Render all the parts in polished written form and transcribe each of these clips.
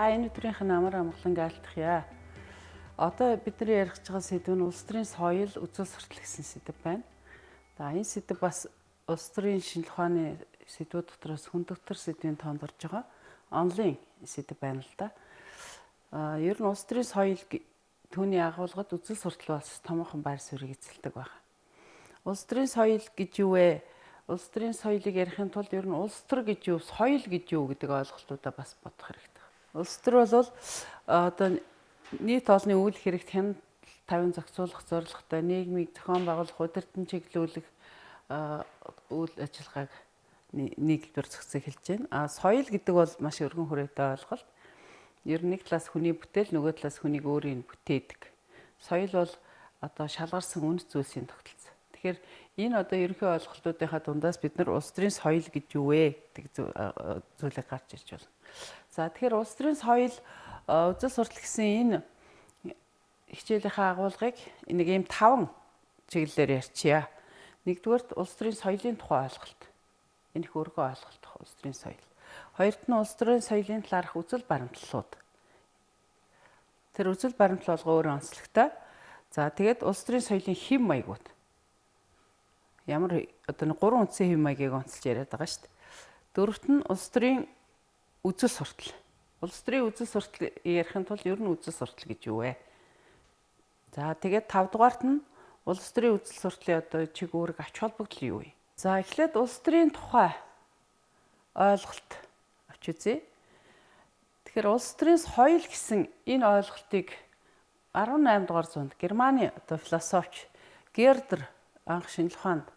За энэ өдрийнх нь амар амгалан айлтгая. Одоо бидний ярих гэж байгаа сэдв нь улс төрийн соёл үзэл суртал гэсэн сэдв байна. За энэ сэдв бас улс төрийн шинжилгээ ухааны сэдвүүд дотроос хүндэтгтэр сэдвийн тоонд орж байгаа онлайн сэдв байна л да. Ер нь улс төрийн соёл түүний агуулгад үзэл суртал бас томоохон байр суурийг эзэлдэг байна. Улс төрийн соёл гэж юу вэ? Улс төрийн соёлыг ярихын тулд ер нь улс төр гэж юу, соёл гэж юу гэдэг ойлголтуудаа бас бодох хэрэгтэй. Улс төр бол одоо нийт олонний үйл хэрэгт хяналт тавин зохицуулах зорилготой нийгмийг зохион байгуулах, удирдан чиглүүлэх үйл ажиллагааг нийлбэр зохицохыг хэлж байна. Соёл гэдэг бол маш өргөн хүрээтэй ойлголт. Ер нь нэг талаас хүний бүтээл, нөгөө талаас хүнийг өөрийн бүтээдэг. Соёл бол одоо шалгарсан үнэт зүйлсийн тогтолцоо. Тэгэхээр энэ одоо ерөнхий ойлголтуудынхаа дундаас бид нар улс төрийн соёл гэж юу вэ гэдэг зүйлийг гарч ирж байна. За тэгэхээр улс төрийн соёл үзэл суртал гэсэн энэ хичээлийнхээ агуулгыг нэг ийм 5 чиглэлээр ярьчия. Нэгдүгээрт улс төрийн соёлын тухай ойлголт. Энэ их өргөө ойлголт улс төрийн соёл. Хоёрт нь улс төрийн соёлын талаарх үзэл баримтлалууд. Тэр үзэл баримтлал болгоо өөрөө онцлогтой. За тэгээд улс төрийн соёлын хэм маягууд. Ямар одоо 3 үндсэн хэм маягийг онцолж яриад байгаа шүү дээ. Дөрөвт нь улс төрийн үзэл суртал. Улс төрийн үзэл суртал ярихын тулд ер нь үзэл суртал гэж юу вэ? За тэгээд 5 дугаарт нь улс төрийн үзэл суртлын одоо чиг үүрэг ач холбогдол юу вэ? За эхлээд улс төрийн тухай ойлголт авч үзье. Тэгэхээр улс төрийн соёл гэсэн энэ ойлголтыг 18 дугаар зуунд Германы одоо философч Гердер анх шинжилгээ ухаанд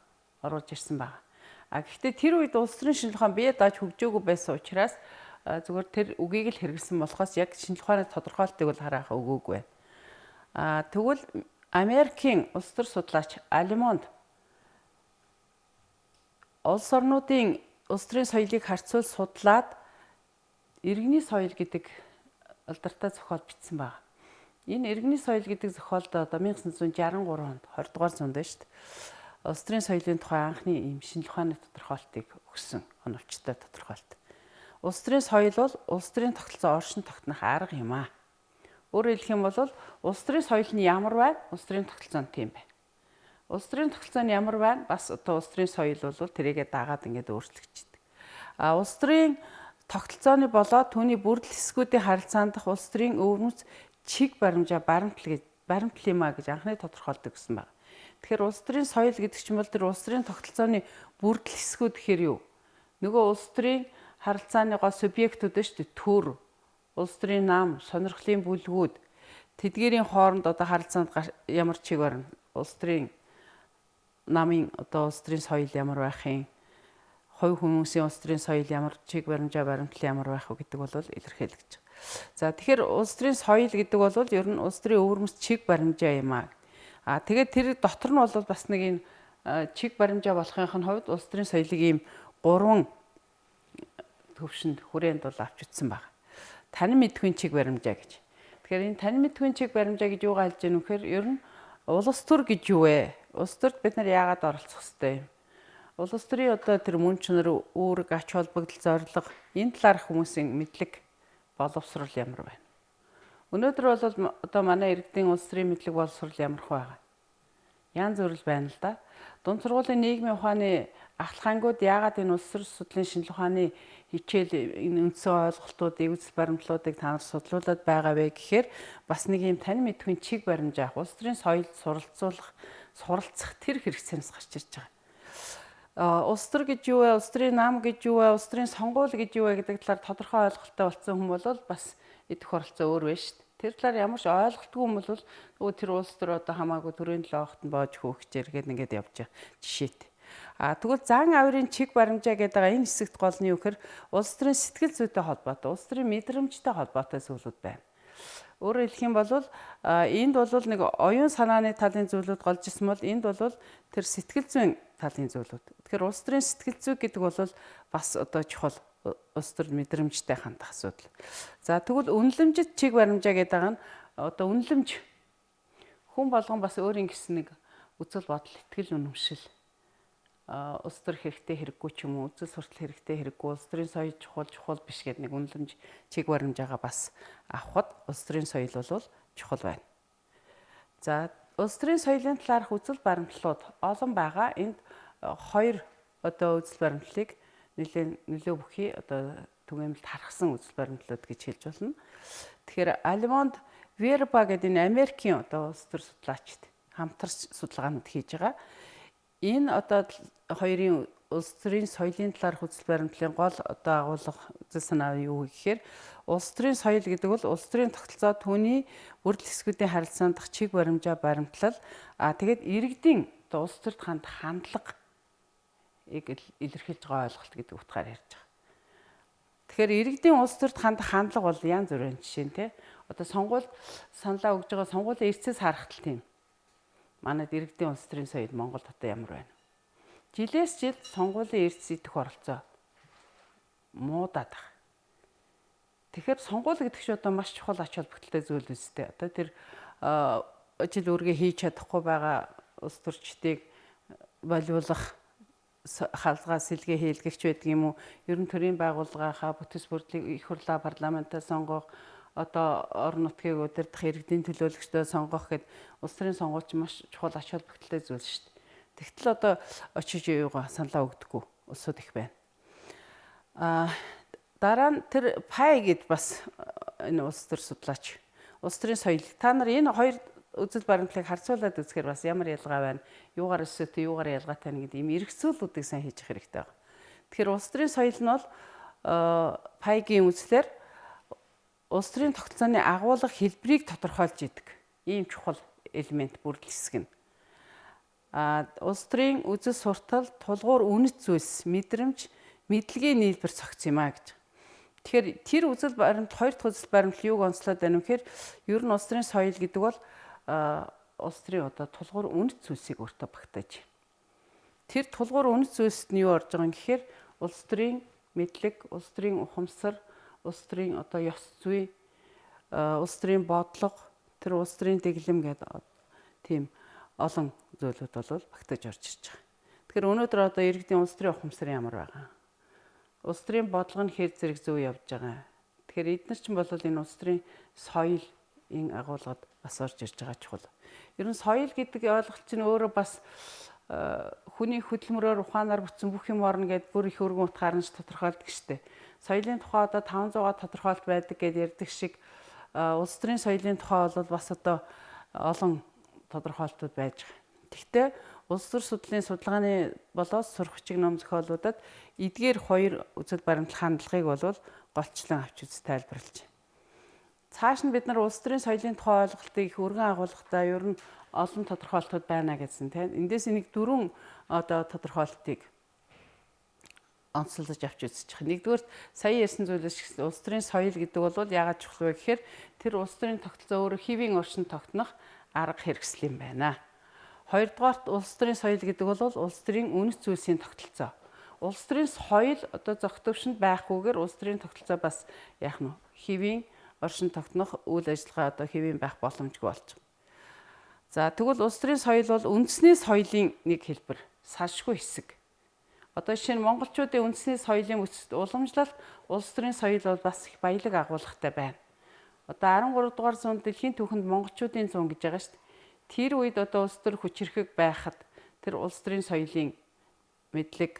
оруулж ирсэн байна. Гэхдээ тэр үед улс төрийн шинжилгээ ухаан бие дааж хөгжөөгүй байсан учраас зүгээр тэр үгийг л хэрэглэсэн болохоос яг шинжилгээ ухааны тодорхойлтыг бол харах өгөөгүй байна. Тэгвэл Америкийн улс төр судлаач Алемонд улс орнуудын улс төрийн соёлыг харьцуул судлаад иргэний соёл гэдэг алдартай зохиол бичсэн байна. Энэ иргэний соёл гэдэг зохиолд одоо 1963 онд 20 дугаар зуунд байна шүү дээ. Улс төрийн соёлын тухай анхны ийм шинжилгээ ухааны тодорхойлтыг өгсөн оновчтой тодорхойлт. Улс төрийн соёл бол улс төрийн тогтолцоо оршин тогтнох арга юм аа. Өөрөөр хэлэх юм бол улс төрийн соёл нь ямар байна? Улс төрийн тогтолцоо нь тийм байна. Улс төрийн тогтолцоо нь ямар байна? Бас одоо улс төрийн соёл бол тэрийгэ дагаад ингээд өөрчлөгдчихдөг. Улс төрийн тогтолцооны болоод түүний бүрдэл хэсгүүдийн харилцаанд дах улс төрийн өвөрмөц чиг баримжаа баримтлал юм а гэж анхны тодорхойлдог гэсэн байна. Тэгэхээр улс төрийн соёл гэдэг чинь бол тэр улс төрийн тогтолцооны бүрдэл хэсгүүд гэхээр юу? Нөгөө улс төрийн харилцааны гол субъектууд шүү дээ. Төр, улс төрийн нам, сонирхлын бүлгүүд, тэдгээрийн хооронд одоо харилцаанд ямар чиг барна? Улс төрийн намын одоо улс төрийн соёл ямар байх юм? Хувь хүмүүсийн улс төрийн соёл ямар чиг баримжаа баримтлал ямар байх вэ гэдэг бол илэрхийлж байгаа. За тэгэхээр улс төрийн соёл гэдэг бол ер нь улс төрийн өвөрмөц чиг баримжаа юм аа. Тэгээд тэр дотор нь бол бас нэг энэ чиг баримжаа болохын хувьд улс төрийн соёлыг ийм 3 төвшөнд хүрээнд бол авч утсан байна. Танин мэдхүйн чиг баримжаа гэж. Тэгэхээр энэ танин мэдхүйн чиг баримжаа гэж юугаа хэлж яах вэ гэхээр ер нь улс төр гэж юу вэ? Улс төрд бид нар яагаад оролцох ёстой юм? Улс төрийн одоо тэр мөн чанар, үүрэг, ач холбогдол, зорилго энэ талаарх хүмүүсийн мэдлэг боловсрол ямар байна? Өнөөдөр бол одоо манай иргэдийн улс төрийн мэдлэг боловсрол ямар байна? Янз бүр байна л да. Дунд сургуулийн нийгмийн ухааны ахлахангууд яагаад энэ улс төр судлалын шинжилгээ ухааны хичээл энэ үндсэн ойлголтуудыг, үзэл баримтлалуудыг та нар судлуулад байгаа вэ гэхээр бас нэг юм тань мэдхүйн чиг баримжаа улс төрийн соёлд суралцах тэр хэрэгцээс гарч ирж байгаа. Улс төр гэж юу вэ? Улс төрийн нам гэж юу вэ? Улс төрийн сонгуул гэж юу вэ гэдэг талаар тодорхой ойлголттой болсон хүн бол бас идэх оролцоо өөр байна шүү дээ. Тэр талаар ямар ч ойлголтгүй юм бол тэр улс төр одоо хамаагүй төрийн 7 огт нь боож хөөгчээр гээд ингээд явж байгаа жишээтэй. Тэгвэл зан авирын чиг баримжаа гэдэг энэ хэсэгт гол нь юу гэхээр улс төрийн сэтгэл зүйтэй холбоотой, улс төрийн мэдрэмжтэй холбоотой зүйлүүд байна. Өөрөөр хэлэх юм бол энд бол нэг оюун санааны талын зүйлүүд голж ирсэн бол энд бол тэр сэтгэл зүйн талын зүйлүүд. Тэгэхээр улс төрийн сэтгэл зүй гэдэг бол бас одоо чухал улс төр мэдрэмжтэй хандах асуудал. За тэгвэл үнэлэмжит чиг баримжаа гэдэг нь одоо үнэлэмж хүн болгон бас өөрийн гэсэн нэг үзэл бодол, итгэл үнэмшил улс төр хэрэгтэй хэрэггүй ч юм уу, үзэл суртал хэрэгтэй хэрэггүй, улс төрийн соёл чухал биш гэдэг нэг үнэлэмж чиг баримжаагаа бас авахд улс төрийн соёл бол чухал байна. За улс төрийн соёлын талаарх үзэл баримтлалууд олон байгаа. Энд хоёр үзэл баримтлалыг нөлөө бүхий түгээмэлд харгасан үзэл баримтлалууд гэж хэлж болно. Тэгэхээр Альмонд Верба гэдэг энэ Америкийн улс төр судлаачид хамтарч судалгаанууд хийж байгаа. Энэ хоёрын улс төрийн соёлын талаарх үзэл баримтлалын гол агуулга үзэл санаа юу гэхээр улс төрийн соёл гэдэг бол улс төрийн тогтолцоо түүний бүрдэл хэсгүүдийн харилцаанд дах чиг баримжаа баримтлал тэгээд иргэдийн улс төрт хандах хандлагыг илэрхийлж байгаа ойлголт гэдэг утгаар ярьж байгаа. Тэгэхээр иргэдийн улс төрт хандах хандлага бол янз бүрийн жишээ нь тий. Сонгуульд саналаа өгж байгаа сонгуулийн эрсээс харахтал тийм. Манайд иргэдийн улс төрийн соёл Монголд ямар байна? Жилээс жилд сонгуулийн эрс идэх оролцоо муудаад байгаа. Тэгэхээр сонгуул гэдэг чинь маш чухал ач холбогдолтой зүйл үстэй. Тэр ажил үргээ хийж чадахгүй байгаа улс төрчдийг болиулах хаалгаа сэлгээ хийлгэгч байдаг юм уу? Ерөн төрийн байгууллагынхаа бүтэц бүрдлийг их хурлаа парламентаа сонгох, орон нутгийг удирдах иргэдийн төлөөлөгчдөө сонгох гэд улс төрийн сонгуульч маш чухал ач холбогдолтой зүйл шүү дээ. Тэгтэл очиж юугаа саналаа өгдөггүй улсууд их байна. Дараа нь тэр пай гэд бас энэ улс төр судлаач улс төрийн соёл. Та нар энэ хоёр үзэл баримтлалыг харьцуулаад үзэхээр бас ямар ялгаа байна? Юугаар өсөөтэй, юугаар ялгаатай байна гэдэг ийм эргэцүүлүүдийг сайн хийж явах хэрэгтэй байна. Тэгэхээр улс төрийн соёл нь бол пайгийн үзлэр улс төрийн тогтолцооны агуулга хэлбэрийг тодорхойлж идэг. Ийм чухал элемент бүрдэл хэсэг нь. Улс төрийн үзэл суртал, тулгуур үнэт зүйлс, мэдрэмж, мэдлэгийн нийлбэр цогц юм гэж. Тэгэхээр тэр үзэл баримт хоёр дахь үзэл баримт юуг онцлоод байна вэ гэхээр ер нь улс төрийн соёл гэдэг бол улс төрийн тулгуур үнэт зүйлсийг өөртөө багтааж. Тэр тулгуур үнэт зүйлсэд нь юу орж байгаа юм гэхээр улс төрийн мэдлэг, улс төрийн ухамсар, улс төрийн ёс зүй, улс төрийн бодлого, тэр улс төрийн дэглэм гэдэг тийм олон зүйлүүд бол багтааж орж ирж байгаа. Тэгэхээр өнөөдөр иргэдийн улс төрийн ухамсар ямар байгаа? Улс төрийн бодлого нь хэр зэрэг зөв явж байгаа. Тэгэхээр эдгээр чинь бол энэ улс төрийн соёлын агуулгад бас орж ирж байгаа чухал. Ер нь соёл гэдэг ойлголт чинь өөрөө бас хүний хөдөлмөрөөр ухаанаар бүтсэн бүх юм орно гэд бүр их өргөн утгаар нь тодорхойлдог штеп. Соёлын тухай 500-аар тодорхойлт байдаг гэд ярьдаг шиг улс төрийн соёлын тухай бол бас олон тодорхойлтууд байж байгаа. Гэхдээ улс төр судлалын судалгааны болоос сурах чиг ном зохиолуудад эдгээр хоёр үзэл баримтлал хандлагыг бол голчлон авч үз тайлбарлаж байна. Цааш нь бид нар улс төрийн соёлын тухай ойлголтыг их өргөн агуулгатай ер нь олон тодорхойлтууд байна гэсэн тийм. Эндээс нэг дөрвөн тодорхойлтыг онцлож авч үзэж байгаа. Нэгдүгээр сая ярьсан зүйлээс улс төрийн соёл гэдэг бол яагаад чухал вэ гэхээр тэр улс төрийн тогтолцоо өөрөө хэвийн оршин тогтнох арга хэрэгсэл юм байна. Хоёрдугаарт улс төрийн соёл гэдэг бол улс төрийн үнэт зүйлсийн тогтолцоо. Улс төрийн соёл зохицовшинд байхгүйгээр улс төрийн тогтолцоо бас хэвийн оршин тогтнох үйл ажиллагаа хэвийн байх боломжгүй болж байгаа. За тэгвэл улс төрийн соёл бол үндэсний соёлын нэг хэлбэр, салшгүй хэсэг. Жишээ нь монголчуудын үндэсний соёлын бүтэцт уламжлалт улс төрийн соёл бол бас их баялаг агуулгатай байна. 13 дугаар зуунд дэлхийн түүхэнд монголчуудын зуун гэж байгаа шүү дээ. Тэр үед улс төр хүчирхэг байхад тэр улс төрийн соёлын мэдлэг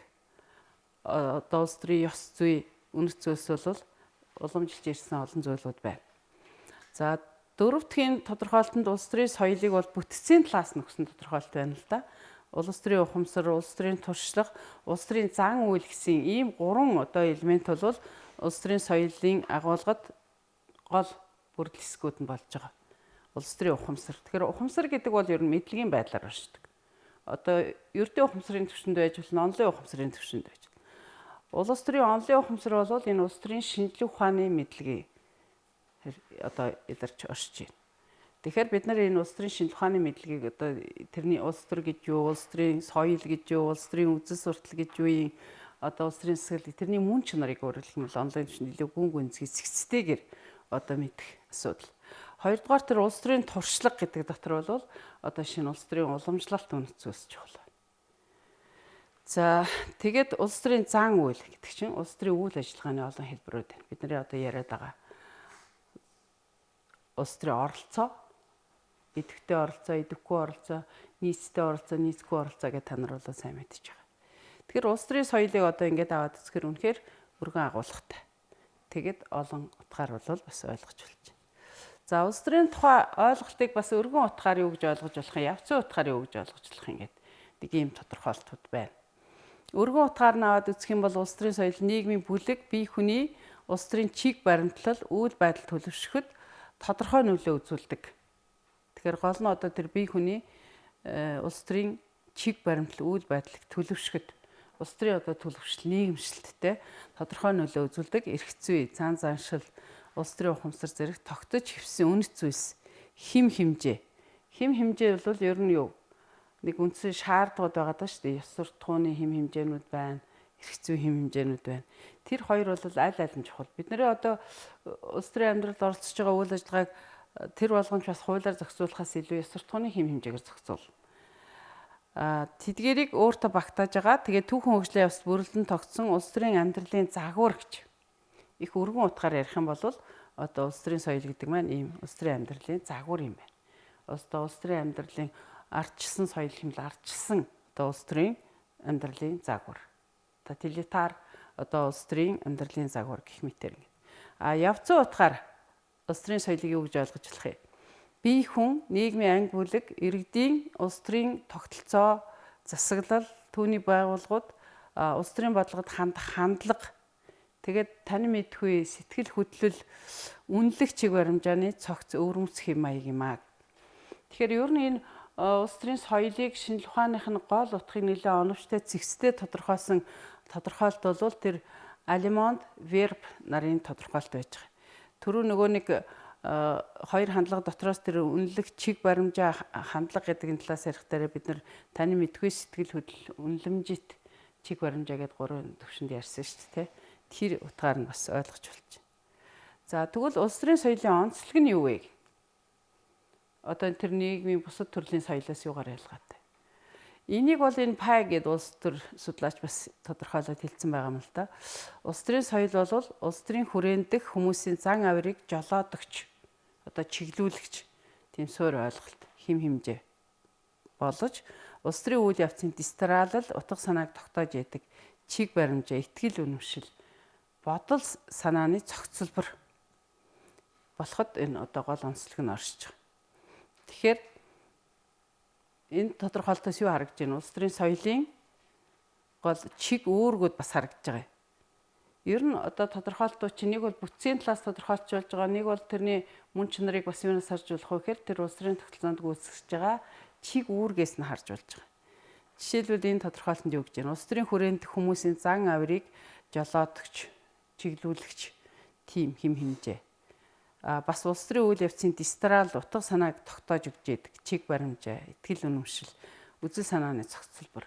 улс төрийн ёс зүй үнэт зүйлс бол уламжилж ирсэн олон зүйлүүд байна. За дөрөв дахь тодорхойлолтод улс төрийн соёлыг бол бүтцийн талаас нь өгсөн тодорхойлолт байна л да. Улс төрийн ухамсар, улс төрийн туршлага, улс төрийн зан үйл гэсэн ийм гурван элемент бол улс төрийн соёлын агуулгад гол бүрдэл хэсгүүд нь болж байгаа. Улс төрийн ухамсар. Тэгэхээр ухамсар гэдэг бол ер нь мэдлэгийн байдлаар оршдог. Ердийн ухамсарын түвшинд байж болно, онлын ухамсарын түвшинд байж болно. Улс төрийн онлын ухамсар бол энэ улс төрийн шинжлэх ухааны мэдлэгийг илэрч оршиж байна. Тэгэхээр бид нар энэ улс төрийн шинжлэх ухааны мэдлэгийг тэрний улс төр гэж юу, улс төрийн соёл гэж юу, улс төрийн үзэл суртал гэж юу, улс төрийн сэсгэлэг тэрний мөн чанарыг өөрөлдөх юм бол онлайн түвшинд илүү гүн гүнзгий зэгцтэйгээр мэдэх асуудал. Хоёрдугаар тэр улс төрийн туршлага гэдэг дотор бол шинэ улс төрийн уламжлалт үнэт зүйлс чухал байна. За тэгээд улс төрийн зан үйл гэдэг чинь улс төрийн үйл ажиллагааны олон хэлбэрүүд байна. Бидний одоо яриад байгаа улс төрийн оролцоо, идэвхтэй оролцоо, идэвхгүй оролцоо, нийцтэй оролцоо, нийцгүй оролцоо гэж та нар бол сайн мэдчихэж байгаа. Тэгэхээр улс төрийн соёлыг одоо ингээд аваад үзэхээр үнэхээр өргөн агуулгатай. Тэгээд олон утгаар бол бас ойлгож болж байна. За улс төрийн тухай ойлголтыг бас өргөн утгаар юу гэж ойлгож болох юм, явцын утгаар юу гэж ойлгож болох юм гэдэг нэг ийм тодорхойлолтууд байна. Өргөн утгаар нь аваад үзэх юм бол улс төрийн соёл нийгмийн бүлэг, бие хүний улс төрийн чиг баримтлал, үйл байдал төлөвшөхөд тодорхой нөлөө үзүүлдэг. Тэгэхээр гол нь одоо тэр бие хүний улс төрийн чиг баримтлал, үйл байдлыг төлөвшөхөд улс төрийн одоо төлөвшил нийгэмшилттэй тодорхой нөлөө үзүүлдэг. Эрх зүй, цаан заншил, улс төрийн ухамсар зэрэг тогтож хэвсэн үнэт зүйлс, хим хэмжээ. Хим хэмжээ бол ер нь юу? Нэг үндсэн шаардлагууд байгаа даа шүү дээ. Ёс суртахууны хим хэмжээнүүд байна, эрх зүй хим хэмжээнүүд байна. Тэр хоёр бол аль аль нь чухал. Бид нэр одоо улс төрийн амьдралд оролцож байгаа үйл ажиллагааг тэр болгоомж бас хуулиар зохицуулахаас илүү ёс суртахууны хим хэмжээгээр зохицуул. Тэдгээрийг өөртөө багтааж байгаа. Тэгээд түүхэн хөгжлийн явц бүрэлдэн тогтсон улс төрийн амьдралын загвар гэж их өргөн утгаар ярих юм бол одоо улс төрийн соёл гэдэг маань ийм улс төрийн амьдралын загвар юм байна. Одоо улс төрийн амьдралын ардчилсан соёл хэмээл ардчилсан одоо улс төрийн амьдралын загвар. Тоталитар одоо улс төрийн амьдралын загвар гэх мэтээр ингэ. Явцын утгаар улс төрийн соёлыг юу гэж ойлгож болох юм? Бие хүн, нийгмийн анги бүлэг, иргэдийн улс төрийн тогтолцоо, засаглал, түүний байгууллагууд, улс төрийн бодлогод хандах хандлага, тэгээд тань мэдгүй сэтгэл хөдлөл, үнэлэх чиг баримжааны цогц өвөрмөц хэм маяг юм аа. Тэгэхээр ер нь энэ улс төрийн соёлыг шинжлэх ухааных нь гол утгыг нэлээд оновчтой зэгцтэй тодорхойлсон тодорхойлт бол тэр Алимонд Верб нарын тодорхойлт байж байгаа. Түрүү нөгөө нэг хоёр хандлага дотроос тэр үнэлэх чиг баримжаа хандлага гэдэг талаас ярих дээр бид нар таны мэдгүй сэтгэл хөдлөл үнэлэмжит чиг баримжаа гэдэг гурван төвшөнд ярьсан шүү дээ. Тэр утгаар нь бас ойлгож болж байна. За тэгвэл улс төрийн соёлын онцлог нь юу вэ? Одоо тэр нийгмийн бусад төрлийн соёлоос юугаар ялгаатай? Энийг бол энэ пай гэдэг улс төр судлаач бас тодорхойлоод хэлсэн байгаа юм л да. Улс төрийн соёл бол улс төрийн хүрээндх хүмүүсийн зан авирыг жолоодогч, одоо чиглүүлэгч тийм суурь ойлголт, хим хэмжээ болж улс төрийн үйл явцын дистралал, утга санааг тогтоож яадаг чиг баримжаа, итгэл үнэмшил, бодол санааны цогцлбор болоход энэ одоо гол онцлог нь оршиж байгаа. Тэгэхээр энэ тодорхойлолтоос юу харагдж байна? Улс төрийн соёлын гол чиг үүргүүд бас харагдж байгаа юм. Ер нь одоо тодорхойлолтууд чинь нэг бол бүтцийн талаас тодорхойлж болж байгаа, нэг бол тэрний мөн чанарыг бас юунаас харж болох вэ гэхээр тэр улс төрийн тогтолцоонд гүйцэтгэж байгаа чиг үүргээс нь харж болж байгаа. Жишээлбэл энэ тодорхойлолтод юу гэж байна? Улс төрийн хүрээнд хүмүүсийн зан авирыг жолоодогч, чиглүүлэгч тийм хим хэмжээ. Бас улс төрийн үйл явцын дистрал, утга санааг тогтоож өгч яадаг чиг баримжаа, итгэл үнэмшил, үзэл санааны зохицолбор.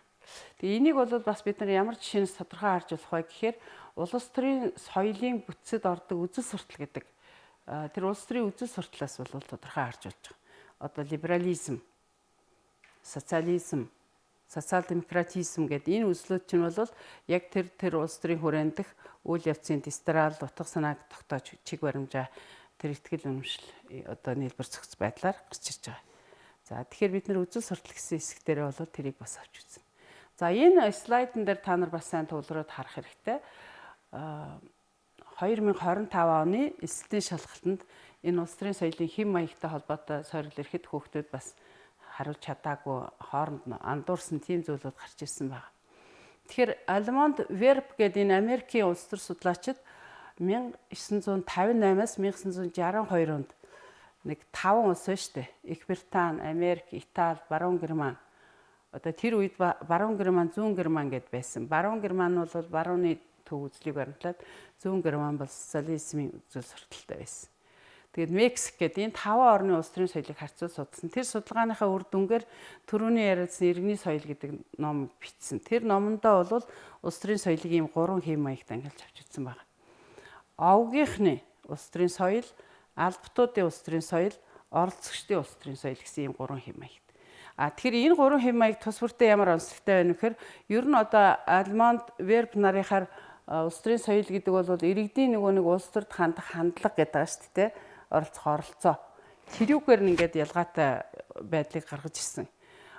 Тэгээ энийг бол бас бид нар ямар жишээнээс тодорхой харж болох вэ гэхээр улс төрийн соёлын бүтцэд ордог үзэл суртал гэдэг тэр улс төрийн үзэл сурталаас бол тодорхой харж болж байгаа. Одоо либерализм, социализм, социал-демократизм гэдэг энэ үзлүүд чинь бол яг тэр улс төрийн хүрээндх үйл явцын дистрал, утга санааг тогтоож чиг баримжаа тэр итгэл үнэмшил одоо нийлбэр зохиц байдлаар гарч ирж байгаа. За тэгэхээр бид нэр үзэл суртал гэсэн хэсэг дээр бол тэрийг бас авч үзсэн. За энэ слайдн дээр та нар бас сайн тулгараад харах хэрэгтэй. 2025 оны эсэлтийн шалгалтанд энэ улс төрийн соёлын хэм маягтай холбоотой сорил ирэхэд хүүхдүүд бас хариулж чадаагүй хооронд нь андуурсан тийм зүйлүүд гарч ирсэн байна. Тэгэхээр Алимонд Верб гэдэг энэ Америкийн улс төр судлаачид 1958-аас 1962 онд нэг 5 улс байна шүү дээ. Их Британи, Америк, Итали, Баруун Герман. Одоо тэр үед Баруун Герман, Зүүн Герман гэд байсан. Баруун Герман бол барууны төв үзлийг баримтлаад, Зүүн Герман бол социализмын үзэл сурталтай байсан. Тэгээд Мексик гэдэг энэ 5 орны улс төрийн соёлыг харьцуулж судалсан. Тэр судалгааныхаа үр дүнгээр түрүүний яриадсан иргэний соёл гэдэг ном бичсэн. Тэр номондоо бол улс төрийн соёлыг ийм 3 хэм маягт ангилж авч үзсэн байна. Овгийнхны улс төрийн соёл, албатуудын улс төрийн соёл, оролцогчдын улс төрийн соёл гэсэн ийм 3 хэм маягт. Тэгэхээр энэ гурван хэм маяг тус бүртээ ямар онцлогтой байна вэ гэхээр ер нь одоо Альмонд Верб нарынхаар улс төрийн соёл гэдэг бол иргэдийн нэг улс төрд хандах хандлага гэдэг байгаа шүү дээ. Оролцоо. Тэрүүгээр нь ингээд ялгаатай байдлыг гаргаж ирсэн.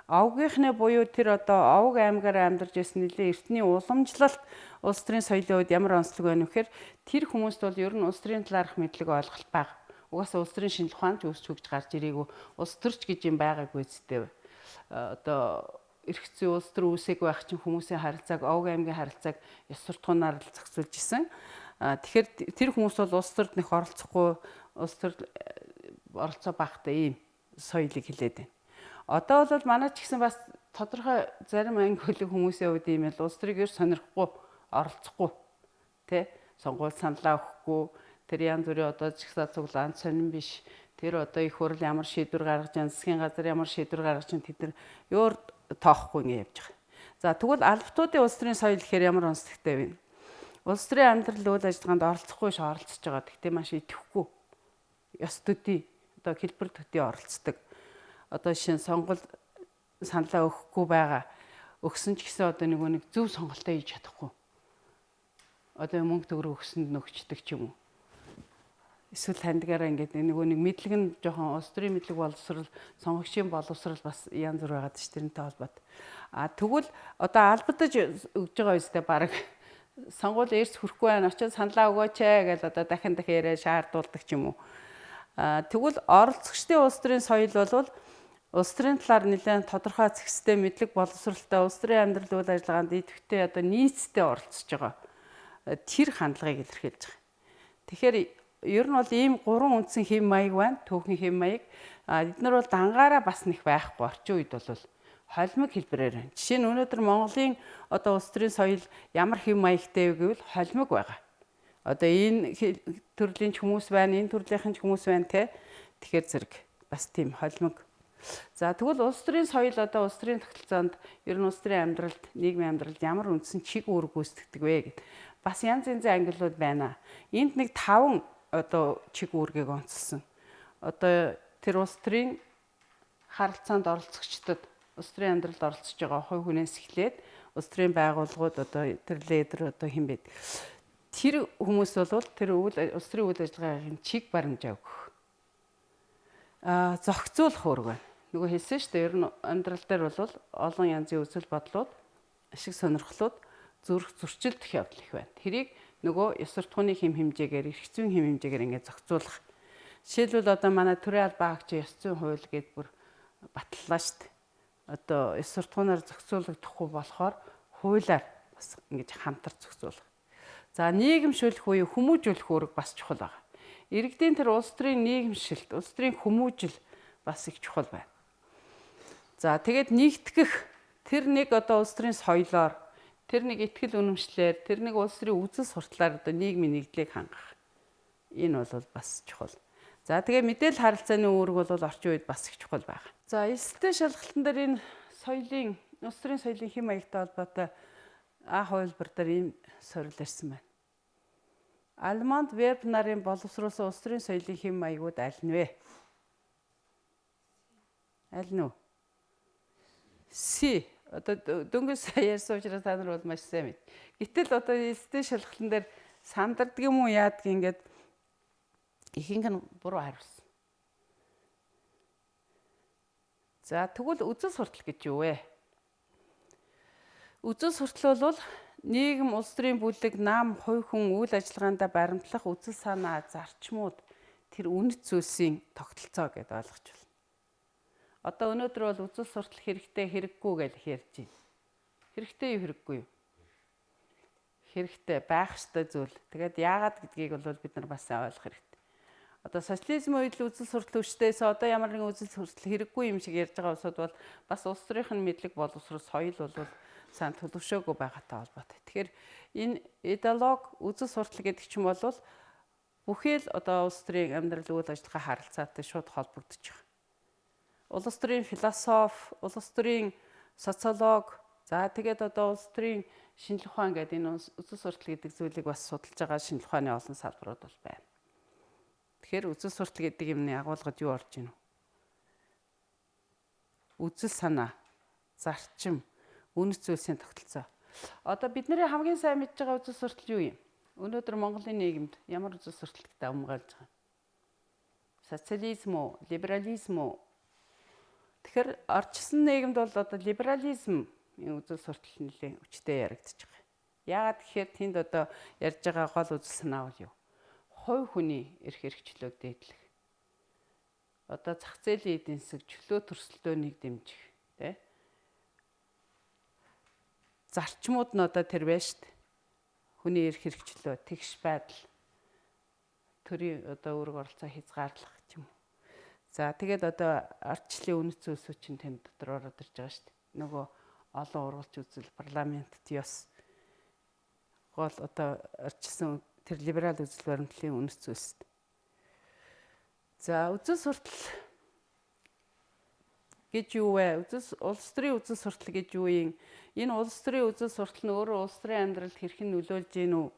Овгийнхны буюу тэр одоо овг аймгаар амьдарч ирсэн нэлээ эртний уламжлалт улс төрийн соёлын үед ямар онцлог байна вэ гэхээр тэр хүмүүст бол ер нь улс төрийн талаарх мэдлэг ойлголт бага. Угаасаа улс төрийн шинжлэх ухаанч өсч хөгж гарч ирээгүй. Улс төрч гэж юм байгаагүй зүтэй. Одоо эрх зүй улс төр үүсээг байх чинь хүмүүсийн харилцааг овг аймгийн харилцааг ёс суртахуунаар л зохицуулж исэн. Тэгэхээр тэр хүмүүс бол улс төрд нэх оролцохгүй улс төрд оролцоо багтай ийм соёлыг хилээд байна. Одоо бол манай ч гэсэн бас тодорхой зарим анги хөлөг хүмүүсийн хувьд ийм л улс төрийг ер сонирхгүй оролцохгүй тэ сонгуул саналаа өгөхгүй тэр янз бүрийн одоо жигсаа цуглаан сонирн биш. Тэр одоо их хурл ямар шийдвэр гаргаж байгаа, засгийн газар ямар шийдвэр гаргаж байгаа тэд нар ёор тоохгүй ингэ явж байгаа. За тэгвэл албатуудын улс төрийн соёл гэхээр ямар онцлогтой вэ? Улс төрийн амьдрал үйл ажиллагаанд оролцохгүй ш оролцож байгаа. Гэхдээ маш идэвхгүй. Ёс төдий одоо хэлбэр төдий оролцдог. Одоо жишээ нь сонгуул саналаа өгөхгүй байгаа. Өгсөн ч гэсэн одоо нэг зөв сонголтоо хийж чадахгүй. Одоо мөнгө төгрөг өгсөнд нөгчдөг ч юм уу. Эсвэл тандгаараа ингээд нэг мэдлэг нь жоохон улс төрийн мэдлэг боловсрал, сонгогчийн боловсрал бас янз бүр байгаад ш тэрнтэй холбоотой. Тэгвэл одоо албадаж өгж байгаа үстэй баг сонгуул эрс хүрэхгүй байна. Очиж саналаа өгөөч гэж одоо дахин яриа шаардуулдаг ч юм уу. Тэгвэл оролцогчдын улс төрийн соёл бол улс төрийн талаар нэлээд тодорхой зэгцтэй мэдлэг боловсралтай улс төрийн амьдрал үйл ажиллагаанд идэвхтэй одоо нийцтэй оролцож байгаа. Тэр хандлагыг илэрхийлж байгаа. Тэгэхээр ер нь бол ийм гурван үндсэн хэм маяг байна. Түүхэн хэм маяг. Эдгээр бол дангаараа бас нэг байхгүй. Орчин үед бол холимог хэлбэрээр байна. Жишээ нь өнөөдөр Монголын одоо улс төрийн соёл ямар хэм маягтай вэ гэвэл холимог байгаа. Одоо энэ төрлийн ч хүмүүс байна, энэ төрлийнхэн ч хүмүүс байна те. Тэгэхээр зэрэг бас тийм холимог. За тэгвэл улс төрийн соёл одоо улс төрийн тогтолцоонд ер нь улс төрийн амьдралд, нийгмийн амьдралд ямар үндсэн чиг үүрэг гүйцэтгэдэг вэ гэд бас янз янзын ангиллууд байна. Энд нэг 5 одоо чиг үүргийг онцлсон. Одоо тэр улс төрийн харилцаанд оролцогчдод улс төрийн амьдралд оролцож байгаа хувь хүнээс эхлээд улс төрийн байгууллагууд одоо тэр лидер одоо хэн бэ? Тэр хүмүүс бол тэр улс төрийн үйл ажиллагааны чиг баримжаа өгөх. Зохицуулах үүрэг байна. Нөгөө хэлсэн шүү дээ. Ер нь амьдрал дээр бол олон янзын үзэл бодлууд, ашиг сонирхлууд зүрх зөрчилдөх явдал их байна. Тэрийг нөгөө ёс суртахууны хэм хэмжээгээр, эрх зүйн хэм хэмжээгээр ингээд зохицуулах. Жишээлбэл одоо манай төрийн албан хаагчийн ёс зүйн хууль гэдээ бүр батллаа шүү дээ. Одоо ёс суртахуунаар зохицуулагдахгүй болохоор хуулиар бас ингэж хамтар зохицуулах. За нийгэмшүүлэх буюу хүмүүжүүлэх үүрэг бас чухал байна. Иргэдийн тэр улс төрийн нийгэмшилт, улс төрийн хүмүүжил бас их чухал байна. За тэгээд нэгтгэх тэр нэг одоо улс төрийн соёлоор, тэр нэг ихтгэл үнэмшлэр, тэр нэг улс төрийн үзэл сурталаар одоо нийгмийн нэгдлийг хангах. Энэ бол бас чухал. За тэгээ мэдээлэл харилцааны үүрэг бол орчин үед бас их чухал байна. За эстэй шалгалтын дээр энэ соёлын, улс төрийн соёлын хэм маягтай холбоотой хувилбар дээр ийм сорил ирсэн байна. Альмонд Верб нарын боловсруулсан улс төрийн соёлын хэм маягууд аль нь вэ? Аль нь вэ? Си. Одоо дөнгөж сая ярьсан учраас та нар бол маш сайн мэд. Гэтэл одоо эстэй шалгалтын дээр сандардаг юм уу яадаг ингээд ихэнх нь буруу хариулсан. За тэгвэл үзэл суртал гэж юу вэ? Үзэл суртал бол нийгэм, улс төрийн бүлэг, нам, хувь хүн үйл ажиллагаандаа баримтлах үзэл санаа, зарчмууд тэр үнэт зүйлсийн тогтолцоо гэдээ ойлгож байна. Одоо өнөөдөр бол үзэл суртал хэрэгтэй хэрэггүй гэж ярьж байна. Хэрэгтэй юу хэрэггүй юу? Хэрэгтэй байх ёстой зүйл. Тэгээд яагаад гэдгийг бол бид нар бас ойлгох хэрэгтэй. Одоо социализмын үед л үзэл суртал өвчтөөс одоо ямар нэгэн үзэл суртал хэрэггүй юм шиг ярьж байгаа улсууд бол бас улс төрийн мэдлэг боловсрол соёл бол сайн төлөвшөөгүй байгаатай холбоотой. Тэгэхээр энэ идеолог үзэл суртал гэдэг ч юм бол бүхий л одоо улс төрийн амьдрал үйл ажиллагаа харилцаатай шууд холбогдож байгаа. Улс төрийн философи, улс төрийн социолог, за тэгээд одоо улс төрийн шинжлэх ухаан гэдэг энэ үзэл суртал гэдэг зүйлийг бас судалж байгаа шинжлэх ухааны олон салбарууд бол байна. Тэгэхээр үзэл суртал гэдэг юмны агуулгад юу орж ийн вэ? үзэл санаа, зарчим, үнэт зүйлсийн тогтолцоо. Одоо бидний хамгийн сайн мэдж байгаа үзэл суртал юу юм? Өнөөдөр Монголын нийгэмд ямар үзэл сурталтай өмгөөлж байгаа? Социализм уу, либерализм уу? Тэгэхээр орчсон нийгэмд бол одоо либерализм үзэл суртал нэлээд хүчтэй яригдчих байгаа. Яагаад гэхээр тэнд одоо ярьж байгаа гол үзэл санаа бол юу? Хувь хүний эрх хэрэгчлөө дээдлэх. Одоо зах зээлийн эдийн засаг чөлөө төрсөлдөөнийг дэмжих, тэ? Зарчмууд нь одоо тэр байна шүү дээ. Хүний эрх хэрэгчлөө, тэгш байдал, төрийн одоо үүрэг оролцоо хязгаарлах юм. За тэгээд одоо ардчлалын үнэт зүйлсүүд чинь тэнд дотор ороод ирж байгаа шүү дээ. Нөгөө олон ургалч үзэл, парламентт ёс гол одоо арчсан тэр либерал үзэл баримтлалын үнэт зүйлс. За үзэл суртал гэж юу вэ? Улс төрийн үзэл суртал гэж юу юм? Энэ улс төрийн үзэл суртал нь өөрөө улс төрийн амьдралд хэрхэн нөлөөлж гин үү?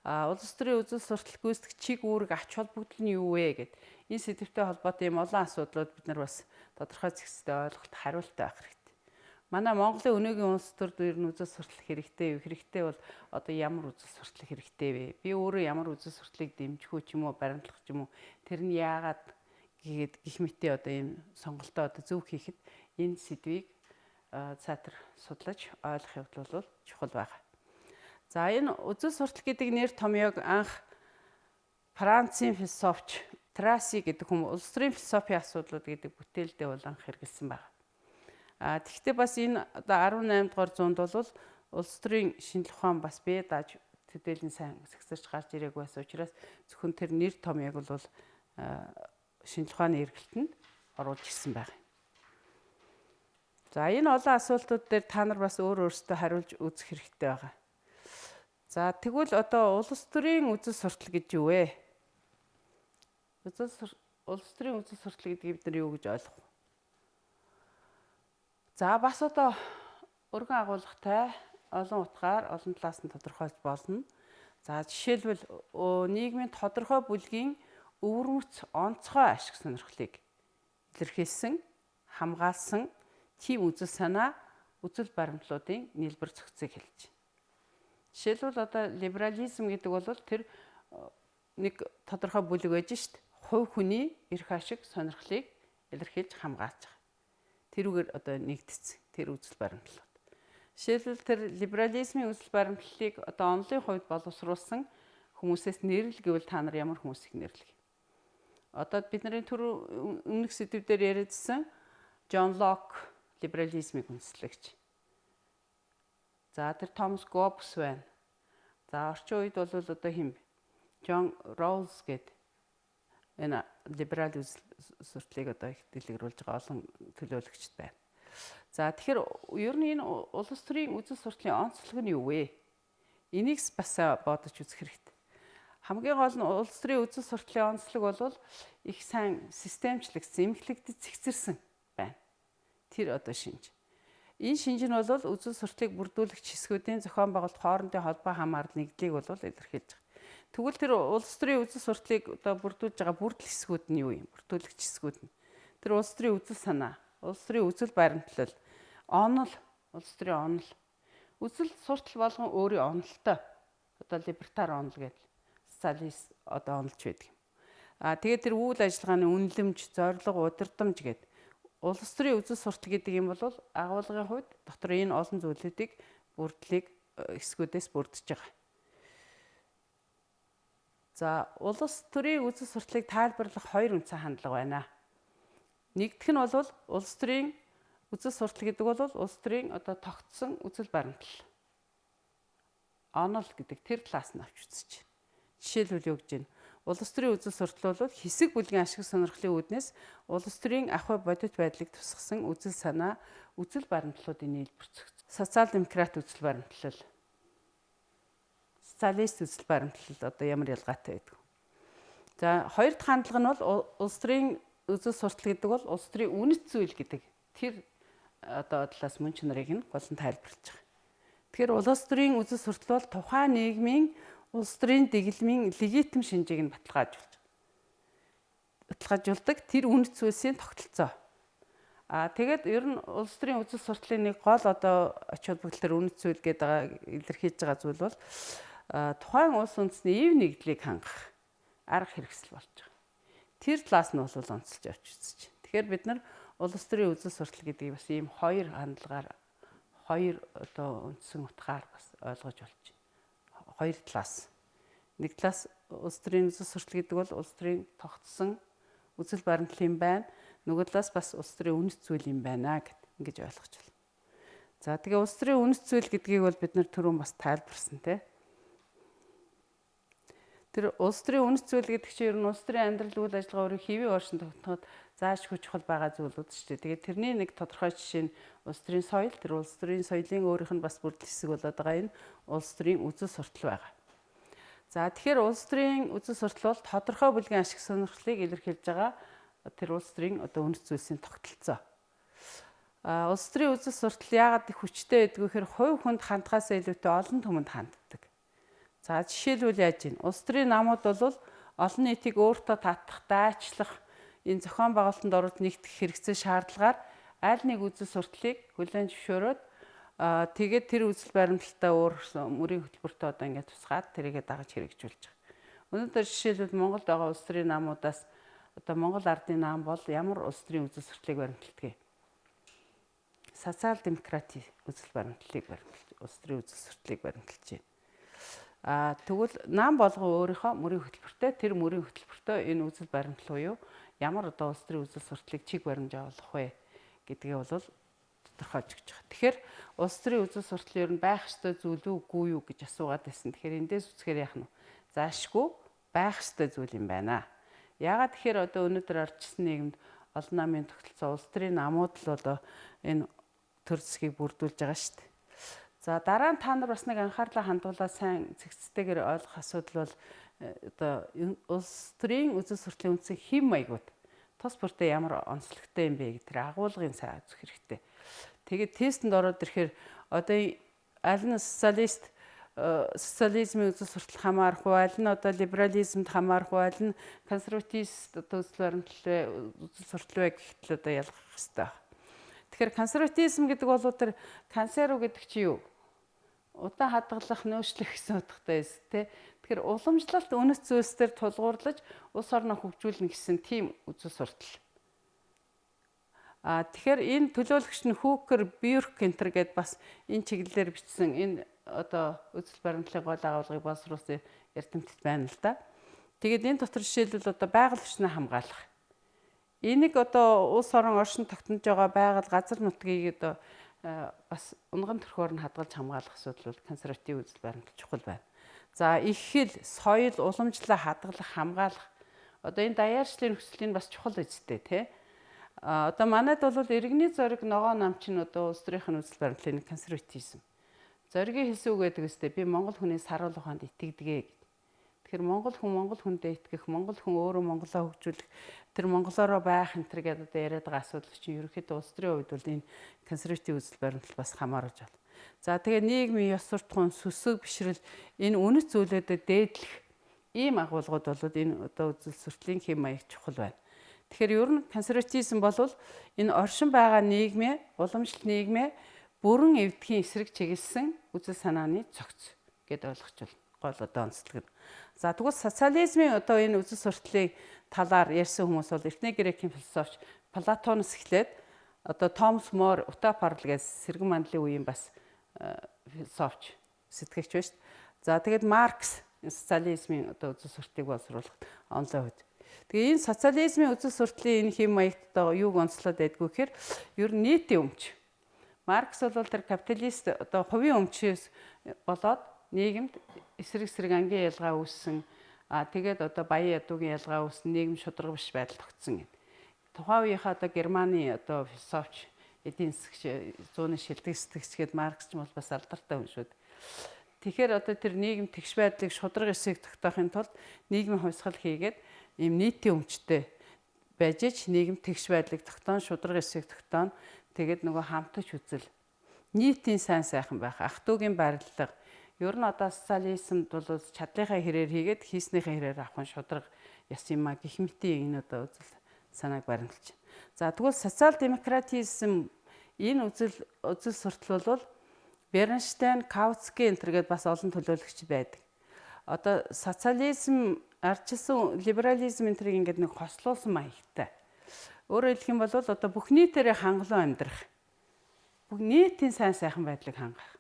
Улс төрийн үзэл суртал гүйцэтгэх чиг үүрэг ач холбогдол нь юу вэ гэд энэ сэдвтэй холбоотой юм олон асуудлууд бид нар бас тодорхой зэгцтэй ойлголт хариулттай байх хэрэгтэй. Манай Монголын өнөөгийн улс төрд ер нь үзэл суртал хэрэгтэй юу? Хэрэгтэй бол одоо ямар үзэл суртал хэрэгтэй вэ? Би өөрөө ямар үзэл сурталыг дэмжих үү ч юм уу, баримтлах ч юм уу? Тэр нь яагаад гээд гих мэтээ одоо ийм сонголтоо одоо зөв хийхэд энэ сэдвийг цаатар судлаж ойлгох явдал бол чухал байна. За энэ үзэл суртал гэдэг нэр томьёог анх Францын философч Траси гэдэг хүн улс төрийн философийн асуудлууд гэдэг бүтээлдээ бол анх хэрэгэлсэн байна. Тэгэхдээ бас энэ одоо 18 дугаар зуунд бол улс төрийн шинжлэх ухаан бас бие дааж төдийлөн сайн сэгсэрч гарч ирээгүй байсан учраас зөвхөн тэр нэр томьёог бол шинжлэх ухааны эргэлтэнд оруулж ирсэн байна. За энэ олон асуултууд дээр та нар бас өөрөөсөө хариулж үзэх хэрэгтэй байна. За тэгвэл одоо улс төрийн үзэл суртал гэж юу вэ? Улс төрийн үзэл суртал гэдгийг бид нар юу гэж ойлгох вэ? За бас одоо өргөн агуулгатай олон утгаар олон талаас нь тодорхойлж болно. За жишээлбэл нийгмийн тодорхой бүлгийн өвөрмөц онцгой ашиг сонирхлыг илэрхийлсэн, хамгаалсан тийм үзэл санаа, үзэл баримтлалуудын нийлбэр зохицыг хэлж байна. Жишээлбэл одоо либерализм гэдэг бол тэр нэг тодорхой бүлэг байж шít. Хувь хүний эрх ашиг сонирхлыг илэрхийлж хамгаалж байгаа. Тэрүүгээр одоо нэгдсэн тэр үзэл баримтлал. Жишээлбэл тэр либерализмын үзэл баримтлалыг одоо онлын хувьд боловсруулсан хүмүүсээс нэрлэл гэвэл та нар ямар хүмүүсийг нэрлэх? Одоо бидний өмнөх сэдвээр яриадсан Джон Лок либерализмыг үндэслэгч. За тэр Томас Гоббс байна. За орчин үед бол одоо хин Джон Роулс гэдэг энэ либерал үзэл сурталыг одоо их дэлгэрүүлж байгаа олон төлөөлөгчд байна. За тэгэхээр ер нь энэ улс төрийн үзэл сурталын онцлог нь юу вэ? Энийг бас бодож үзэх хэрэгтэй. Хамгийн гол нь улс төрийн үзэл сурталын онцлог бол их сайн системчлэгдсэн, эмхлэгдэж цэгцэрсэн байна. Тэр одоо шинж. Энэ шинж нь бол үзэл сурталыг бүрдүүлэгч хэсгүүдийн зохион байгуулалт хоорондын холбоо хамаарал нэгдлийг бол илэрхийлж байгаа. Тэгвэл тэр улс төрийн үзэл сурталыг одоо бүрдүүлж байгаа бүрдэл хэсгүүд нь юу юм? Бүрдүүлэгч хэсгүүд нь. Тэр улс төрийн үзэл санаа, улс төрийн үзэл баримтлал, онол, улс төрийн онол. Үзэл суртал болгон өөрийн онолтой. Одоо либертар онол гэдэг социалист одоо онолч байдаг юм. Тэгээд тэр үйл ажиллагааны үнэлэмж, зорилго, удирдамж гэдэг улс төрийн үзэл суртал гэдэг юм бол агуулгын хувьд дотор энэ олон зүйлүүдийг бүрдлийг хэсгүүдээс бүрдэж байгаа. За улс төрийн үзэл сурталыг тайлбарлах хоёр үндсэн хандлага байна. Нэгдүг нь бол улс төрийн үзэл суртал гэдэг бол улс төрийн одоо тогтсон үзэл баримтлал. Онол гэдэг тэр талаас нь авч үзэж байна. Жишээлбэл юу гэж байна? Улс төрийн үзэл суртал бол хэсэг бүлгийн ашиг сонирхлын үүднээс улс төрийн ахуй бодит байдлыг тусгасан үзэл санаа, үзэл баримтлалуудын нийлбэр зохицсон. Социал-демократ үзэл баримтлал, социалист үзэл баримтлал одоо ямар ялгаатай байдаг вэ? За хоёр дахь хандлага нь бол улс төрийн үзэл суртал гэдэг бол улс төрийн үнэт зүйл гэдэг тэр одоо талаас мөн чанарыг нь гол нь тайлбарлаж байгаа. Тэгэхээр улс төрийн үзэл суртал бол тухайн нийгмийн улс төрийн дэглэмийн легитим шинжийг нь баталгаажуулдаг тэр үнэт зүйлсийн тогтолцоо. Тэгээд ер нь улс төрийн үзэл сурталын нэг гол одоо ач холбогдол үнэт зүйл гэдэг илэрхийлж байгаа зүйл бол тухайн улс үндэстний ив нэгдлийг хангах арга хэрэгсэл болж байгаа. Тэр талаас нь бол онцлж авч үзэж байна. Тэгэхээр бид нар улс төрийн үзэл суртал гэдгийг бас ийм хоёр хандлагаар хоёр одоо үндсэн утгаар бас ойлгож болж байна. Хоёр талаас. Нэг талаас улс төрийн үзэл суртал гэдэг бол улс төрийн тогтсон үзэл баримтлал юм байна. Нөгөө талаас бас улс төрийн үнэт зүйл юм байна гэд ингэж ойлгож байна. За тэгээ улс төрийн үнэт зүйл гэдгийг бол бид нар түрүүн бас тайлбарсан тий. Тэр улс төрийн үнэт зүйл гэдэг чинь ер нь улс төрийн амьдрал үйл ажиллагаа өөрийн хэвийн оршин тогтноход заашгүй чухал байгаа зүйлүүд шүү дээ. Тэгээд тэрний нэг тодорхой жишээ нь улс төрийн соёл, тэр улс төрийн соёлын өөрийнх нь бас бүрдэл хэсэг болоод байгаа энэ улс төрийн үзэл суртал байгаа. За тэгэхээр улс төрийн үзэл суртал бол тодорхой бүлгийн ашиг сонирхлыг илэрхийлж байгаа тэр улс төрийн одоо үнэт зүйлсийн тогтолцоо. Улс төрийн үзэл суртал яагаад их хүчтэй байдг вэ гэхээр хувь хүнд хандхаас илүүтэй олон түмэнд ханддаг. За жишээлбэл яаж юм? Улс төрийн намууд бол олон нийтийг өөртөө татах, дайчлах, энэ зохион байгуулалтанд ороод нэгтгэх хэрэгцээ шаардлагаар аль нэг үзэл сурталыг хүлээн зөвшөөрөөд тэгээд тэр үзэл баримталтаа өөр мөрийн хөтөлбөртөө одоо ингээд тусгаад тэрийгэ дагаж хэрэгжүүлж байгаа. Өнөөдөр жишээлбэл Монголд байгаа улс төрийн намуудаас одоо Монгол Ардын нам бол ямар улс төрийн үзэл сурталыг баримталдаг вэ? Социал демократийн үзэл баримтлалыг баримталж, улс төрийн үзэл сурталыг баримталж байна. Тэгвэл нам болгоо өөрийнхөө мөрийн хөтөлбөртэй тэр мөрийн хөтөлбөртөө энэ үзэл баримтлал буюу ямар одоо улс төрийн үзэл сурталыг чиг баримж авах вэ гэдгээ бол тодорхойлж өгч байгаа. Тэгэхээр улс төрийн үзэл суртал ер нь байх ёстой зүйл үгүй юу гэж асуугаад байсан. Тэгэхээр эндээс үзэхээр яах нь вэ? Заашгүй байх ёстой зүйл юм байна. Яагаад тэгэхээр одоо өнөөдөр орчсон нийгэмд олон намын тогтолцоо улс төрийн намууд л одоо энэ төр засгийг бүрдүүлж байгаа шүү дээ. За дараа нь та нар бас нэг анхаарлаа хандуулаад сайн цэгцтэйгээр ойлгох асуудал бол одоо улс төрийн үзэл сурталын үндсийн хэм маягууд тус бүртээ ямар онцлогтой юм бэ гэдэг агуулгын сайн үзэх хэрэгтэй. Тэгээд тестэнд ороод ирэхээр одоо аль нь социализмын үзэл суртал хамаарах уу, аль нь одоо либерализмд хамаарах уу, аль нь консерватист одоо үзэл баримтлал үзэл суртал вэ гэхтэл одоо ялгах хэрэгтэй. Тэгэхээр консерватизм гэдэг бол тэр консерв гэдэг чи юу? Удаан хадгалах, нөөшлөх гэсэн утгатай эс тэ. Тэгэхээр уламжлалт үнэт зүйлсээр тулгуурлаж улс орноо хөгжүүлнэ гэсэн тийм үзэл суртал. Тэгэхээр энэ төлөөлөгч нь Хүүкер Бюркентер гэдээ бас энэ чиглэлээр бичсэн энэ одоо үзэл баримтлалын гол агуулгыг боловсруулсан эрдэмтэд байна л да. Тэгээд энэ дотор жишээлбэл одоо байгаль орчноо хамгаалах. Энийг одоо улс орон оршин тогтнож байгаа байгаль газар нутгийг одоо бас унган төрхөөр нь хадгалж хамгаалах асуудал бол консерватив үзэл баримтлал чухал байна. За их хэл, соёл, уламжлалаа хадгалах, хамгаалах. Одоо энэ даяарчлалын нөхцөлийн бас чухал үстэй тий. Одоо манайд бол иргэний зориг ногоо нам чинь одоо улс төрийн үзэл баримтлалын консерватизм. Зоригийн хэлсэн үг гэдэг үстэй би Монгол хүний саруул ухаанд итгэдэг. Тэгэхээр Монгол хүндээ итгэх, Монгол хүн өөрөө Монголоо хөгжүүлэх, тэр Монголоороо байх энэ төр гэдэг одоо яриад байгаа асуудал чинь ерөнхийдөө улс төрийн хувьд бол энэ консерватив үзэл баримтлал бас хамааруулж байна. За тэгээ нийгмийн ёс суртахуун, сүсэг бишрэл энэ үнэт зүйлүүдэд дээдлэх ийм агуулгууд бол энэ одоо үзэл сурталын хэм маяг чухал байна. Тэгэхээр ер нь консерватизм бол энэ оршин байгаа нийгмээ, уламжлалт нийгмээ бүрэн эвдэхийн эсрэг чиглэсэн үзэл санааны цогц гэдээ ойлгож байна. Гол одоо онцлог нь. За тэгвэл социализмын одоо энэ үзэл сурталын талаар ярьсан хүмүүс бол эртний грекийн философч Платоноос эхлээд одоо Томас Мор, Утопарл гэсэн сэргэн мандлын үеийн бас философч сэтгэгч байна шүү дээ. За тэгээд Маркс социализмын одоо үзэл сурталыг боловсруулахад онлоо үед. Тэгээ энэ социализмын үзэл сурталын энэ хэм маягт одоо юуг онцлоод байдгүй гэхээр ер нь нийтийн өмч. Маркс бол тэр капиталист одоо хувийн өмчөөс болоод нийгэмд эсрэг ангийн ялгаа үүссэн. Тэгээд одоо баян ядуугийн ялгаа үүссэн, нийгэм шударга биш байдал тогтсон юм. Тухайн үеийнхээ одоо Германы одоо философч, эдийн засагч, зууны шилдэг сэтгэгчгээд Маркс ч бол бас алдартай хүн шүү дээ. Тэгэхээр одоо тэр нийгэм тэгш байдлыг шударга эсрэг тогтоохын тулд нийгмийн хувьсгал хийгээд ийм нийтийн өмчтэй байж нийгэм тэгш байдлыг тогтоон, шударга эсрэг тогтоон, тэгээд нөгөө хамтаж үзэл, нийтийн сайн сайхан байх, ах トゥ угийн барилга. Ер нь одоо социализмд бол чадлынхаа хэрээр хийгээд хийснийхээ хэрээр авах нь шударга яс юм а гэх мэтийн энэ одоо үзэл санааг баримталж байна. За тэгвэл социал демократизм энэ үзэл суртал бол Бернштейн, Каутский энэ төргээд бас олон төлөөлөгч байдаг. Одоо социализм, ардчилсан либерализм энэ төрийг ингээд нэг хослуулсан маягтай. Өөрөөр хэлэх юм бол одоо бүх нийтээрээ хангалуун амьдрах. Бүх нийтийн сайн сайхан байдлыг хангах.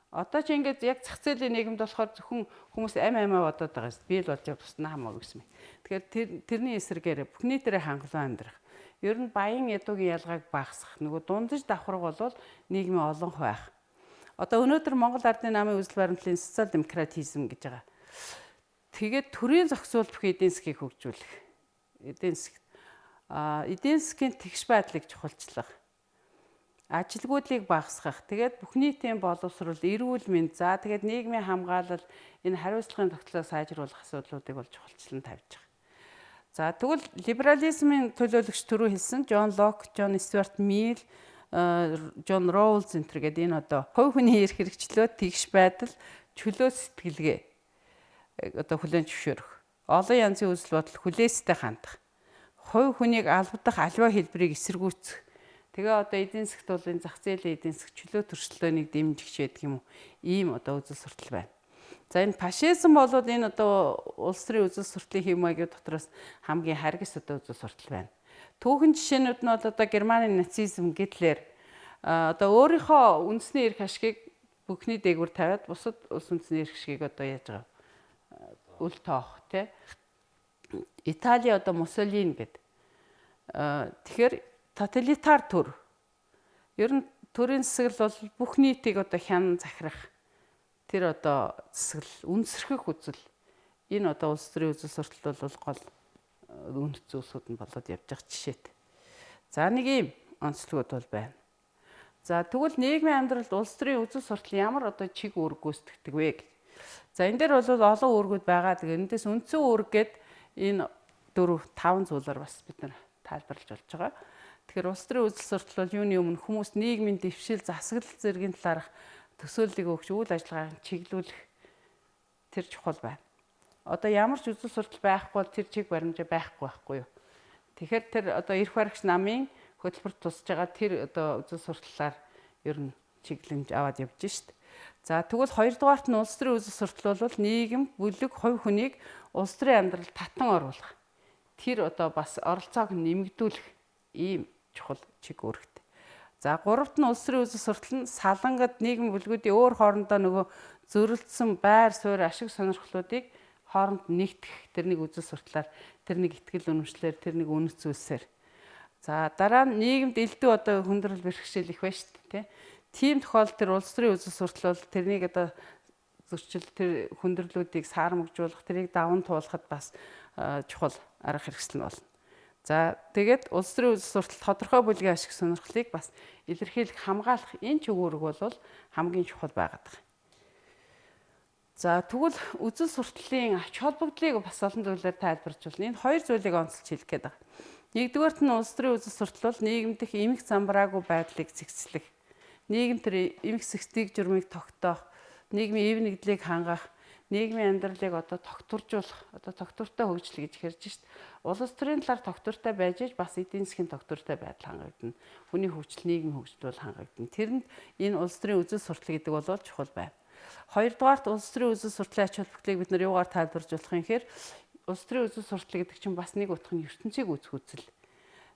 Одоо ч ингээд яг зах зээлийн нийгэмд болохоор зөвхөн хүмүүс амиа бодоод байгаа шүү. Би л болж туснаа хамаагүй гэсэн юм. Тэгэхээр тэрний эсрэгээр бүх нийтээрээ хангалуун амьдрах. Ер нь баян ядуугийн ялгааг багасгах. Нөгөө дундаж давхраг бол нийгмийн олон байх. Одоо өнөөдөр Монгол Ардын намын үзэл баримтлалын социал демократизм гэж байгаа. Тэгээд төрийн зохицуул бүх эдийн засгийг хөгжүүлэх. Эдийн засгийн тэгш байдлыг чухалчлах. Ажилгүйдлийг багасгах. Тэгээд бүх нийтийн боловсрол, эрүүл мэнд, за тэгээд нийгмийн хамгаалал, энэ хариуцлагын тогтолцоог сайжруулах асуудлуудыг бол чухалчлан тавьж байгаа. За тэгвэл либерализмын төлөөлөгч түрүү хэлсэн Джон Лок, Джон Стюарт Милл, Джон Роулс энэ гэдэг энэ одоо хувь хүний эрх хэрэгчлөө тэгш байдал, чөлөө сэтгэлгээ одоо хүлээн зөвшөөрөх. Олон янзын үзэл бодол хүлээстэй хандах. Хувь хүнийг албадах аливаа хэлбэрийг эсэргүүцэх. Тэгээ одоо эдийн засгт бол энэ зах зээлийн эдийн засаг чөлөө төрчлөөнийг дэмжих гэдэг юм уу? Ийм одоо үзэл суртал байна. За энэ фашизм бол энэ одоо улс төрийн үзэл сурталын хэв маягийн дотроос хамгийн харгас одоо үзэл суртал байна. Түүхэн жишээнүүд нь одоо Германы нацизм, Гитлер одоо өөрийнхөө үндэсний эрх ашгийг бүхний дээгүүр тавиад бусад улс үндэсний эрх ашгийг одоо яаж байгаа үл тоох тий. Итали одоо Муссолини гэдэг. Тэгэхээр тоталитар төр. Ер нь төрийн засаглал бол бүх нийтийг одоо хянан захирах. Тэр одоо засаглал үнсэрхэх үзэл. Энэ одоо улс төрийн үзэл суртал бол гол үнэт зүйлсүүд нь болоод явж байгаа жишээтэй. За нэг ийм онцлогуд бол байна. За тэгвэл нийгмийн амьдралд улс төрийн үзэл суртал ямар одоо чиг үүрэг гүйцэтгэдэг вэ? За энэ дээр бол олон үүргүүд байгаа. Тэгээд эндээс үндсэн үүрэг гээд энэ 4-5 зүйлээр бас бид нар тайлбарлаж болж байгаа. Тэгэхээр улс төрийн үзэл суртал бол юуны өмнө хүмүүс нийгмийн дэвшил, засаглал зэргийн талаарх төсөөллийг өгч үйл ажиллагааг чиглүүлэх тэр чухал байна. Одоо ямар ч үзэл суртал байхгүй бол тэр чиг баримжаа байхгүй юу? Тэгэхээр тэр одоо эрх баригч намын хөтөлбөрт тусаж байгаа тэр одоо үзэл сурталаар ер нь чиглэмж аваад явж шít. За тэгвэл хоёрдугаарт нь улс төрийн үзэл суртал бол нийгэм, бүлэг, хувь хүнийг улс төрийн амьдралд татан оруулах. Тэр одоо бас оролцоог нэмэгдүүлэх ийм чухал чиг үүрэгтэй. За гуравт нь улс төрийн үзэл суртал нь салангад нийгэм бүлгүүдийн өөр хоорондоо нөгөө зөрөлдсөн байр суурь ашиг сонирхлуудыг хооронд нэгтгэх тэрнийг үзэл сурталаар тэрнийг итгэл үнэмшлэр тэрнийг үнэт зүйлсээр. За дараа нь нийгэмд элдв одоо хүндрэл бэрхшээл их байна шүү дээ. Тийм тохиолдолд тэр улс төрийн үзэл суртал бол тэрнийг одоо зөрчил тэр хүндрэлүүдийг саармагжуулах тэрийг даван туулахад бас чухал арга хэрэгсэл нь болно. За тэгээд улс төрийн үзэл суртал тодорхой бүлгийн ашиг сонирхлыг бас илэрхийлэх хамгаалах энэ ч үүрэг бол хамгийн чухал байгаад байна. За тэгвэл үзэл сурталын ач холбогдлыг бас олон зүйлээр тайлбарж байна. Энэ хоёр зүйлийг онцлж хэлэх гээд байна. Нэгдүгээрт нь улс төрийн үзэл суртал бол нийгэмдх эмх замбраагүй байдлыг зэгцлэх, нийгэм тэр эмх сэгтийг журмыг тогтоох, нийгмийн эв нэгдлийг хангах, нийгмийн амьдралыг одоо тогтворжуулах, одоо тогтвортой хөгжил гэж хэрж шít. Улс төрийн талаар тогтвортой байж иж бас эдийн засгийн тогтвортой байдал хангагдана. Хүний хөгжил, нийгмийн хөгжил бол хангагдана. Тэрэнд энэ улс төрийн үзэл суртал гэдэг бол чухал байна. Хоёрдугаарт улс төрийн үзэл сурталын ач холбогдлыг бид нар юугаар тайлбарж болох юм хэрэг улс төрийн үзэл суртал гэдэг чинь бас нэг утга нь ертөнцийг үүсгэх үзэл.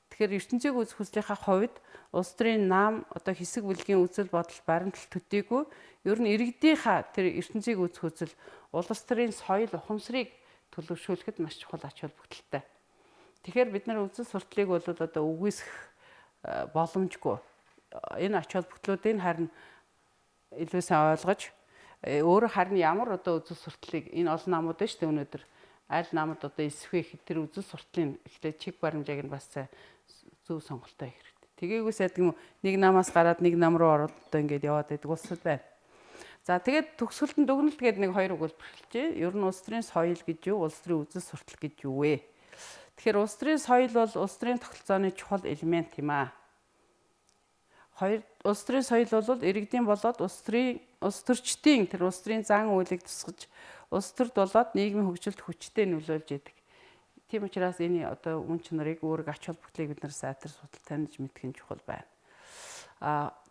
Тэгэхээр ертөнцийг үүсгэх үзлийнхаа хувьд улс төрийн нам одоо хэсэг бүлгийн үзэл бодол баримтал төдийгүй ер нь иргэдийнхаа тэр ертөнцийг үүсгэх үзэл улс төрийн соёл ухамсарыг төлөвшүүлэхэд маш чухал ач холбогдолтой. Тэгэхээр бид нар үзэл сурталыг бол одоо үгүйсэх боломжгүй. Энэ ач холбогдлуудыг харин илүү сайн ойлгож өөрөө харин ямар одоо үзэл сурталыг энэ олон намууд байна шүү дээ өнөөдөр аль намд одоо эсвэх тэр үзэл сурталын ихлэ чиг баримжааг нь бас зөв сонголтоо хийх хэрэгтэй. Тэгээгүй сайдгүй нэг намаас гараад нэг нам руу ороод одоо ингэж яваад байдаг улсууд байна. За тэгээд төгсгөлтөнд дүгнэлт гэдэг нэг хоёр өгүүлбэр хэлжээ. Ер нь улс төрийн соёл гэж юу, улс төрийн үзэл суртал гэж юу вэ? Тэгэхээр улс төрийн соёл бол улс төрийн тогтолцооны чухал элемент юм аа. Улс төрийн соёл бол иргэдийн болоод улс төрчдийн тэр улс төрийн зан үйлийг тусгаж улс төрд болоод нийгмийн хөгжилд хүчтэй нөлөөлж идэг. Тийм учраас энэ одоо үн чанарыг өөрөг ач холбогдлыг бид нар сайтар судал таньж мэдэх нь чухал байна.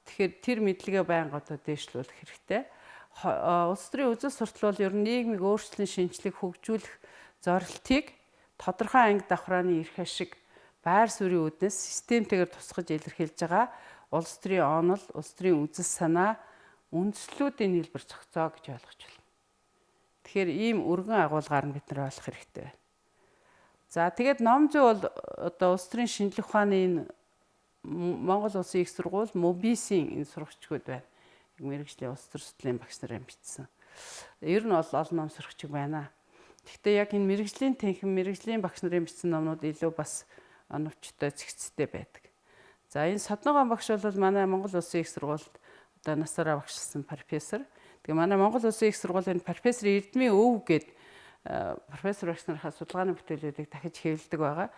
Тэгэхээр тэр мэдлэгээ байнга одоо дээшлүүлэх хэрэгтэй. Улс төрийн үзэл суртал бол ер нь нийгмийг өөрчлөн шинжлэх, хөгжүүлэх зорилтыг тодорхой анги давхрааны эрх ашиг, байр суурийн үүднээс системтэйгээр тусгаж илэрхийлж байгаа улс төрийн онол, улс төрийн үзэл санаа, үндслүүдийн хэлбэр зохицоо гэж ойлгож байна. Тэгэхээр ийм өргөн агуулгаар нь бид нар ойлгох хэрэгтэй байна. За тэгээд ном зүй бол одоо улс төрийн шинжлэх ухааны энэ Монгол Улсын их сургууль МОБИС-ийн энэ сурагчгууд байна. Мэргэжлийн улс төр судлалын багш нарын бичсэн. Ер нь бол олон ном сурагчиг байна. Гэхдээ яг энэ мэргэжлийн танхим, мэргэжлийн багш нарын бичсэн номнууд илүү бас оновчтой, цэгцтэй байдаг. За энэ Содногоон багш бол манай Монгол Улсын их сургуульд одоо насаараа багшилсан профессор. Тэгээ манай Монгол Улсын их сургуулийн профессор Эрдмийн өв гээд профессор багш нарын судалгааны бүтээлүүдийг дахиж хэвлэдэг байгаа.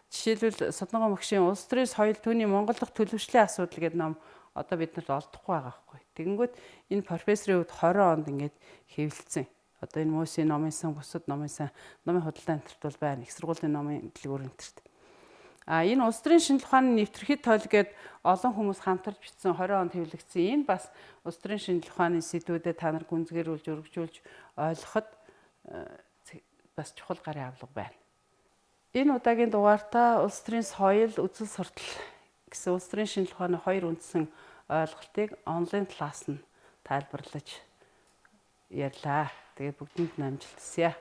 Жишээлбэл Содногоон багшийн улс төрийн соёл түүний Монгол дахь төлөвшлийн асуудал гэдэг ном одоо биднэрт олдохгүй байгаа байхгүй. Тэгэнгүүт энэ профессорын хувьд 20 онд ингээд хэвлэлсэн. Одоо энэ Мөсийн номын сан, бусад номын сан, номын худалдааны энтерт бол байна. Их сургуулийн номын дэлгүүр энтерт. Энэ улс төрийн шинжлэх ухааны нэвтрэхэд тойл гээд олон хүмүүс хамтарч бичсэн 20 онд хэвлэгдсэн. Энэ бас улс төрийн шинжлэх ухааны сэдвүүдэд та нар гүнзгийрүүлж, өргөжүүлж ойлгоход бас чухал гарын авлага байна. Энэ удаагийн дугаартаа улс төрийн соёл, үзэл суртал гэсэн улс төрийн шинжлэх ухааны 2 үндсэн ойлголтыг онлайн талаас нь тайлбарлаж ярьлаа. Тэгээд бүгдэнд нь амжилт хүсье.